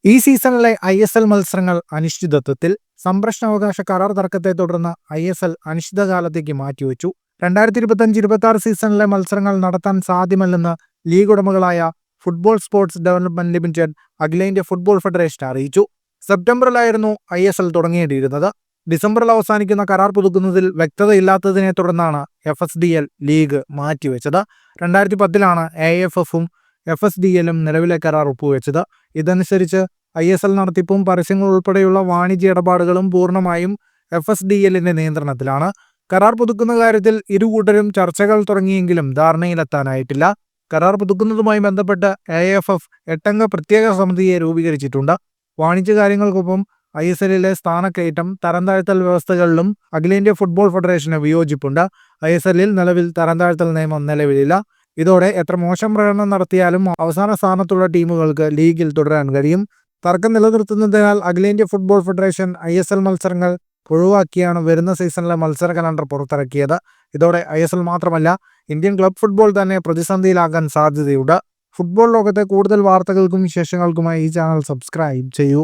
ഈ സീസണിലെ ISL മത്സരങ്ങൾ അനിശ്ചിതത്വത്തിൽ. സംരക്ഷണാവകാശ കരാർ തർക്കത്തെ തുടർന്ന് ISL അനിശ്ചിതകാലത്തേക്ക് മാറ്റിവെച്ചു. 2025-26 സീസണിലെ മത്സരങ്ങൾ നടത്താൻ സാധ്യമല്ലെന്ന് ലീഗ് ഉടമകളായ ഫുട്ബോൾ സ്പോർട്സ് ഡെവലപ്മെന്റ് ലിമിറ്റഡ് അഖിലേന്ത്യാ ഫുട്ബോൾ ഫെഡറേഷൻ അറിയിച്ചു. സെപ്റ്റംബറിലായിരുന്നു ISL തുടങ്ങേണ്ടിയിരുന്നത്. ഡിസംബറിൽ അവസാനിക്കുന്ന കരാർ പുതുക്കുന്നതിൽ വ്യക്തതയില്ലാത്തതിനെ തുടർന്നാണ് FSDL ലീഗ് മാറ്റിവെച്ചത്. 2010-ലാണ് AIFF-ഉം FSDL-ഉം നിലവിലെ കരാർ ഒപ്പുവെച്ചത്. ഇതനുസരിച്ച് ISL നടത്തിപ്പും പരസ്യങ്ങൾ ഉൾപ്പെടെയുള്ള വാണിജ്യ ഇടപാടുകളും പൂർണ്ണമായും FSDL-ന്റെ നിയന്ത്രണത്തിലാണ്. കരാർ പുതുക്കുന്ന കാര്യത്തിൽ ഇരുകൂട്ടരും ചർച്ചകൾ തുടങ്ങിയെങ്കിലും ധാരണയിലെത്താനായിട്ടില്ല. കരാർ പുതുക്കുന്നതുമായി ബന്ധപ്പെട്ട് AIFF 8-അംഗ പ്രത്യേക സമിതിയെ രൂപീകരിച്ചിട്ടുണ്ട്. വാണിജ്യകാര്യങ്ങൾക്കൊപ്പം ISL-ലെ സ്ഥാനക്കയറ്റം, തരംതാഴ്ത്തൽ വ്യവസ്ഥകളിലും അഖിലേന്ത്യാ ഫുട്ബോൾ ഫെഡറേഷന് വിയോജിപ്പുണ്ട്. ISL-ൽ നിലവിൽ തരംതാഴ്ത്തൽ നിയമം നിലവിലില്ല. ഇതോടെ എത്ര മോശം പ്രകടനം നടത്തിയാലും അവസാന സ്ഥാനത്തുള്ള ടീമുകൾക്ക് ലീഗിൽ തുടരാൻ കഴിയും. തർക്കം നിലനിർത്തുന്നതിനാൽ അഖിലേന്ത്യാ ഫുട്ബോൾ ഫെഡറേഷൻ ISL മത്സരങ്ങൾ ഒഴിവാക്കിയാണ് വരുന്ന സീസണിലെ മത്സര കലണ്ടർ പുറത്തിറക്കിയത്. ഇതോടെ ISL മാത്രമല്ല, ഇന്ത്യൻ ക്ലബ് ഫുട്ബോൾ തന്നെ പ്രതിസന്ധിയിലാകാൻ സാധ്യതയുണ്ട്. ഫുട്ബോൾ ലോകത്തെ കൂടുതൽ വാർത്തകൾക്കും വിശേഷങ്ങൾക്കുമായി ഈ ചാനൽ സബ്സ്ക്രൈബ് ചെയ്യൂ.